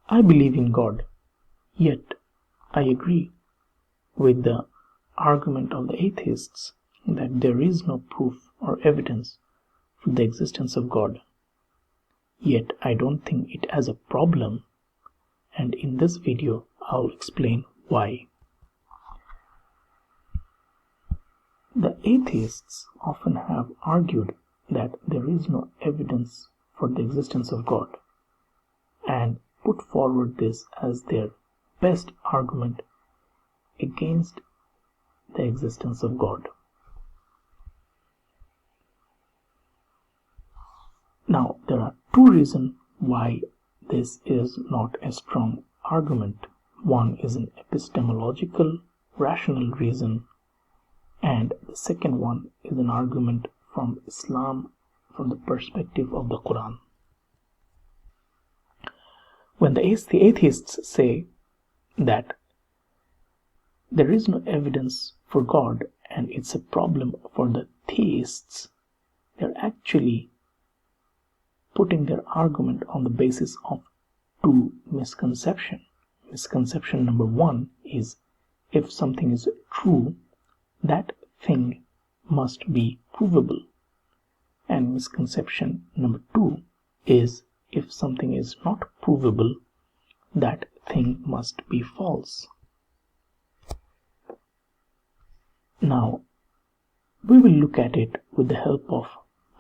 I believe in God, yet I agree with the argument of the atheists that there is no proof or evidence for the existence of God. Yet I don't think it has a problem, and in this video I'll explain why. The atheists often have argued that there is no evidence for the existence of God, and put forward this as their best argument against the existence of God. Now, there are two reasons why this is not a strong argument. One is an epistemological, rational reason, and the second one is an argument from Islam from the perspective of the Quran. When the atheists say that there is no evidence for God and it's a problem for the theists, they're actually putting their argument on the basis of two misconceptions. Misconception number one is, if something is true, that thing must be provable. And misconception number two is, if something is not provable, that thing must be false. Now, we will look at it with the help of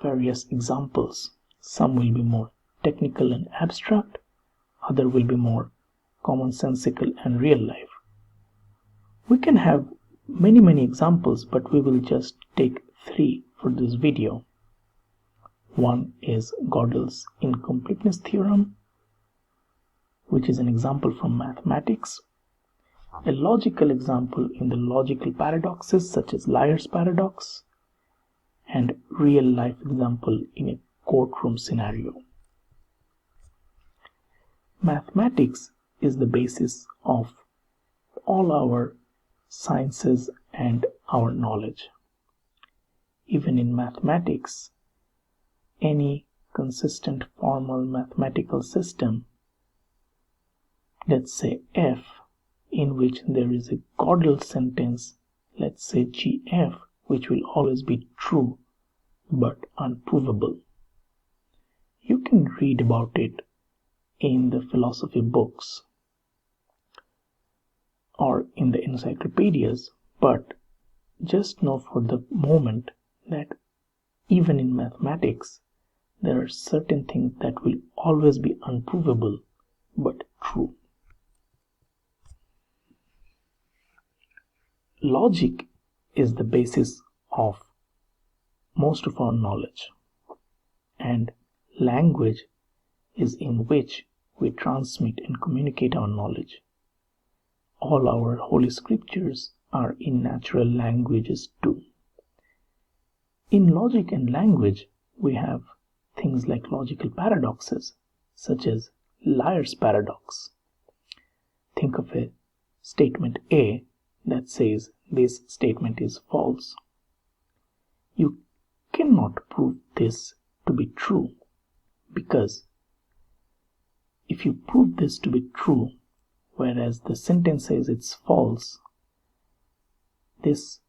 various examples. Some will be more technical and abstract, other will be more commonsensical and real life. We can have many examples, but we will just take 3 for this video. One is Gödel's incompleteness theorem, which is an example from mathematics. A logical example in the logical paradoxes such as liar's paradox, and real life example in a courtroom scenario. Mathematics is the basis of all our sciences and our knowledge. Even in mathematics, any consistent formal mathematical system, let's say F, in which there is a Gödel sentence, let's say GF, which will always be true but unprovable. You can read about it in the philosophy books or in the encyclopedias, but just know for the moment that even in mathematics, there are certain things that will always be unprovable but true. Logic is the basis of most of our knowledge, and language is in which we transmit and communicate our knowledge. All our holy scriptures are in natural languages too. In logic and language, we have things like logical paradoxes, such as liar's paradox. Think of a statement A that says this statement is false. You cannot prove this to be true, because if you prove this to be true, whereas the sentence says it's false, this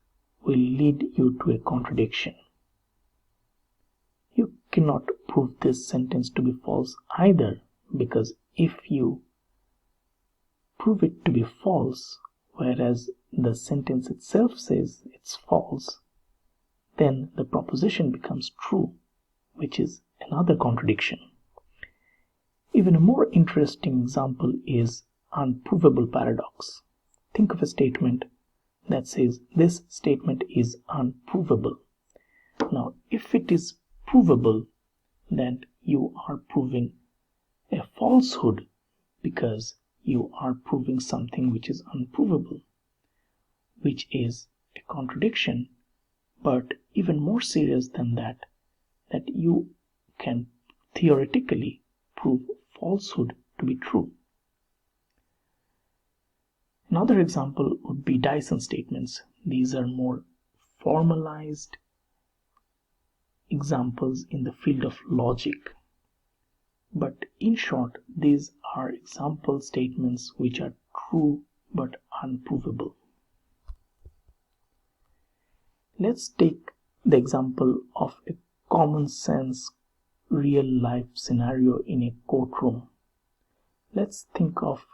will lead you to a contradiction. You cannot prove this sentence to be false either, because if you prove it to be false, whereas the sentence itself says it's false, then the proposition becomes true, which is another contradiction. Even a more interesting example is unprovable paradox. Think of a statement that says this statement is unprovable. Now, if it is provable, then you are proving a falsehood, because you are proving something which is unprovable, which is a contradiction. But even more serious than that you can theoretically prove falsehood to be true. Another example would be Dyson statements. These are more formalized examples in the field of logic. But in short, these are example statements which are true but unprovable. Let's take the example of a common sense real life scenario in a courtroom. Let's think of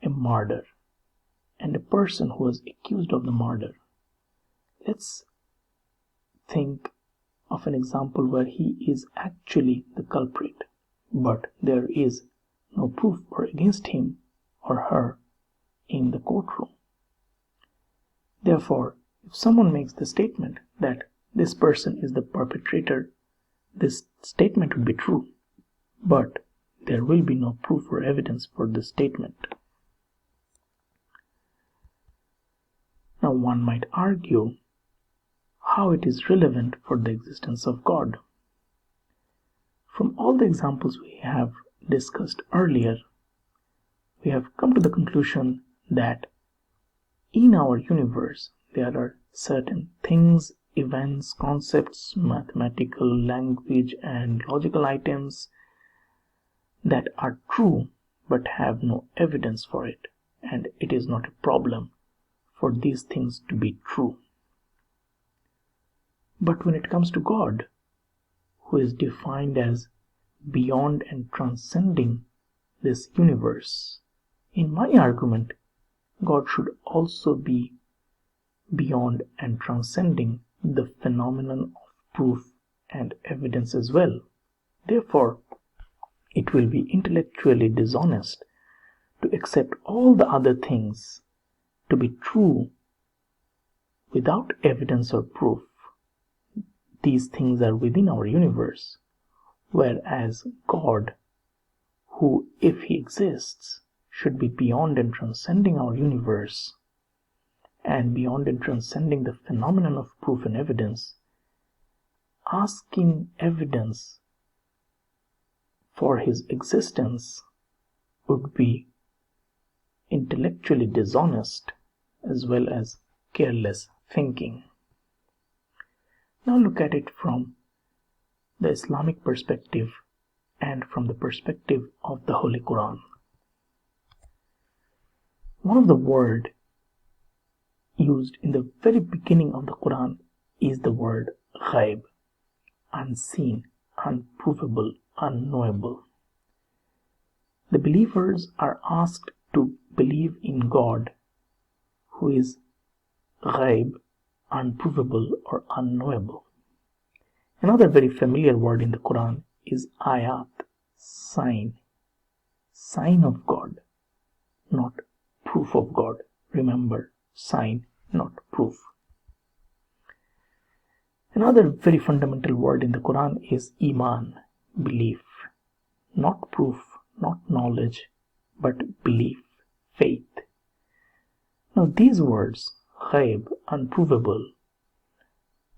a murder and a person who was accused of the murder. Let's think of an example where he is actually the culprit, but there is no proof against him or her in the courtroom. Therefore, if someone makes the statement that this person is the perpetrator, this statement would be true, but there will be no proof or evidence for this statement. Now one might argue how it is relevant for the existence of God. From all the examples we have discussed earlier, we have come to the conclusion that in our universe there are certain things, events, concepts, mathematical, language, and logical items that are true but have no evidence for it, and it is not a problem for these things to be true. But when it comes to God, who is defined as beyond and transcending this universe, in my argument, God should also be beyond and transcending the phenomenon of proof and evidence as well. Therefore, it will be intellectually dishonest to accept all the other things to be true without evidence or proof. These things are within our universe, whereas God, who, if he exists, should be beyond and transcending our universe, and beyond and transcending the phenomenon of proof and evidence, asking evidence for his existence would be intellectually dishonest as well as careless thinking. Now look at it from the Islamic perspective and from the perspective of the Holy Quran. One of the words used in the very beginning of the Quran is the word ghaib, unseen, unprovable, unknowable. The believers are asked to believe in God, who is ghaib, unprovable or unknowable. Another very familiar word in the Quran is ayat, sign. Sign of God, not proof of God. Remember, sign, not proof. Another very fundamental word in the Quran is iman, belief. Not proof, not knowledge, but belief, faith. Now these words, ghaib, unprovable,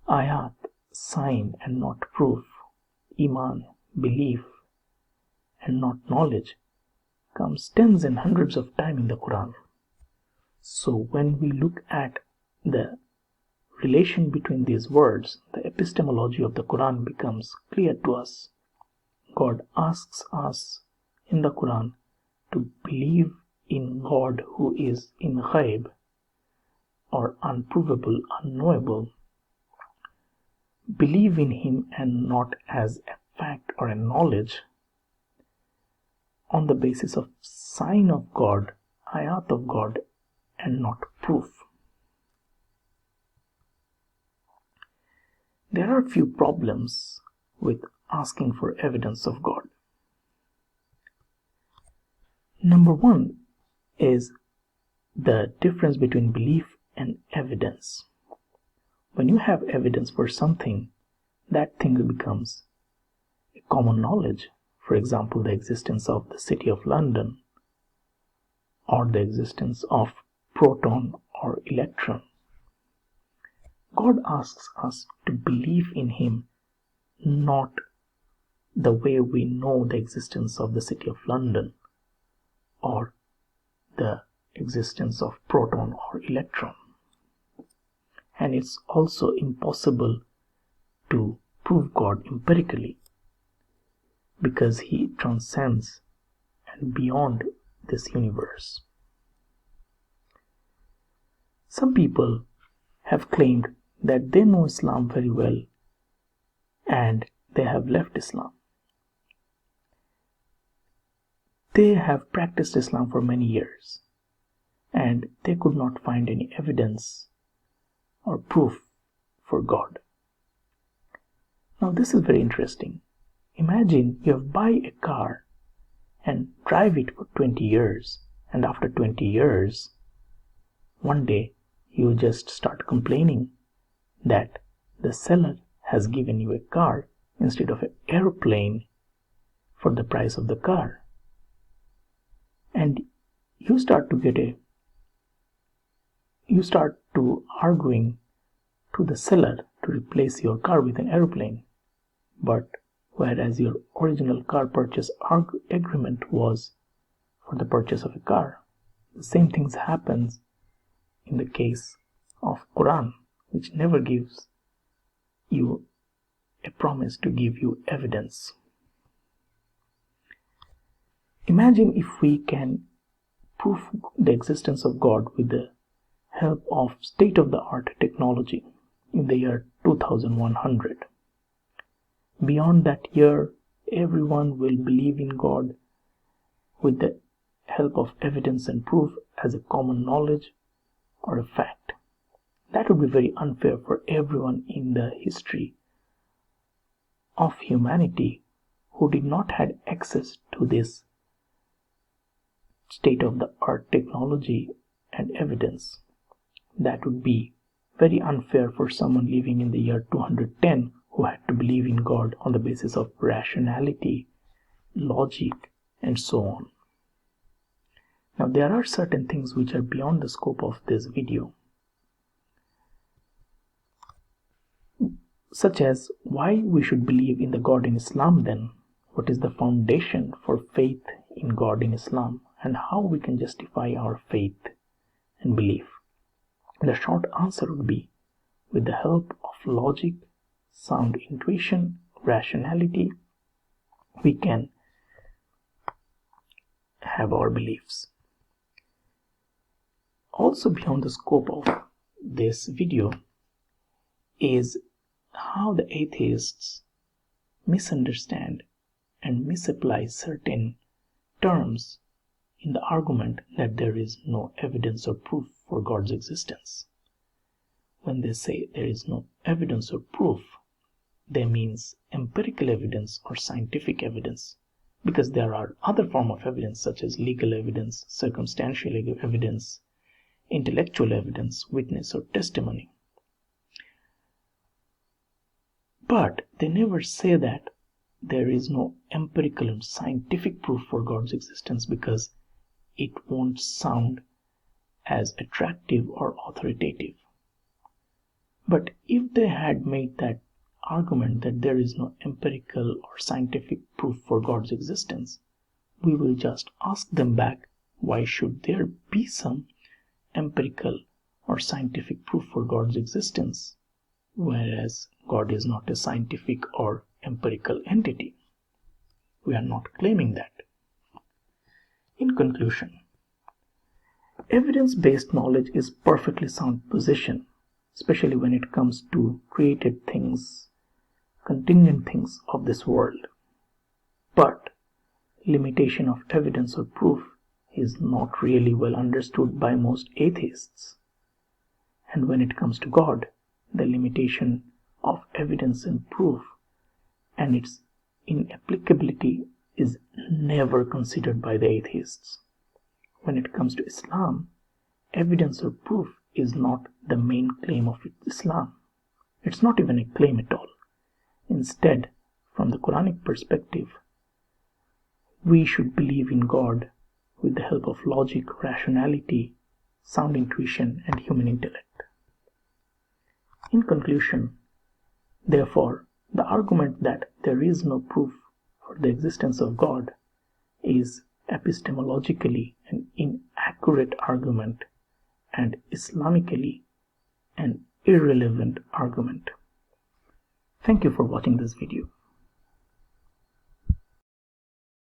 ayat, sign and not proof, iman, belief and not knowledge, comes tens and hundreds of times in the Quran. So when we look at the relation between these words, the epistemology of the Quran becomes clear to us. God asks us in the Quran to believe in God who is in ghaib or unprovable, unknowable. Believe in him and not as a fact or a knowledge on the basis of sign of God, ayat of God, and not proof. There are a few problems with asking for evidence of God. Number one is the difference between belief and evidence. When you have evidence for something, that thing becomes a common knowledge. For example, the existence of the city of London, or the existence of proton or electron. God asks us to believe in him not the way we know the existence of the city of London or the existence of proton or electron. And it's also impossible to prove God empirically. because he transcends and beyond this universe. Some people have claimed that they know Islam very well and they have left Islam. They have practiced Islam for many years and they could not find any evidence or proof for God. Now this is very interesting. Imagine you buy a car and drive it for 20 years, and after 20 years, one day you just start complaining that the seller has given you a car instead of an airplane for the price of the car. And you start to arguing to the seller to replace your car with an airplane. But whereas your original car purchase agreement was for the purchase of a car, the same things happens in the case of Quran, which never gives you a promise to give you evidence. Imagine if we can prove the existence of God with the help of state-of-the-art technology in the year 2100. Beyond that year, everyone will believe in God with the help of evidence and proof as a common knowledge or a fact. That would be very unfair for everyone in the history of humanity who did not have access to this state-of-the-art technology and evidence. That would be very unfair for someone living in the year 210 who had to believe in God on the basis of rationality, logic, and so on. Now there are certain things which are beyond the scope of this video, such as why we should believe in the God in Islam then. What is the foundation for faith in God in Islam, and how we can justify our faith and belief? The short answer would be with the help of logic, sound intuition, rationality, we can have our beliefs. Also beyond the scope of this video is how the atheists misunderstand and misapply certain terms in the argument that there is no evidence or proof for God's existence. When they say there is no evidence or proof, they means empirical evidence or scientific evidence, because there are other forms of evidence such as legal evidence, circumstantial evidence, intellectual evidence, witness or testimony. But they never say that there is no empirical and scientific proof for God's existence, because it won't sound as attractive or authoritative. But if they had made that argument that there is no empirical or scientific proof for God's existence, we will just ask them back, why should there be some empirical or scientific proof for God's existence, whereas God is not a scientific or empirical entity? We are not claiming that. In conclusion, evidence-based knowledge is perfectly sound position, especially when it comes to created things, contingent things of this world. But limitation of evidence or proof is not really well understood by most atheists. And when it comes to God, the limitation of evidence and proof and its inapplicability is never considered by the atheists. When it comes to Islam, evidence or proof is not the main claim of Islam. It's not even a claim at all. Instead, from the Quranic perspective, we should believe in God with the help of logic, rationality, sound intuition, and human intellect. In conclusion, therefore, the argument that there is no proof for the existence of God is epistemologically an inaccurate argument and Islamically an irrelevant argument. Thank you for watching this video.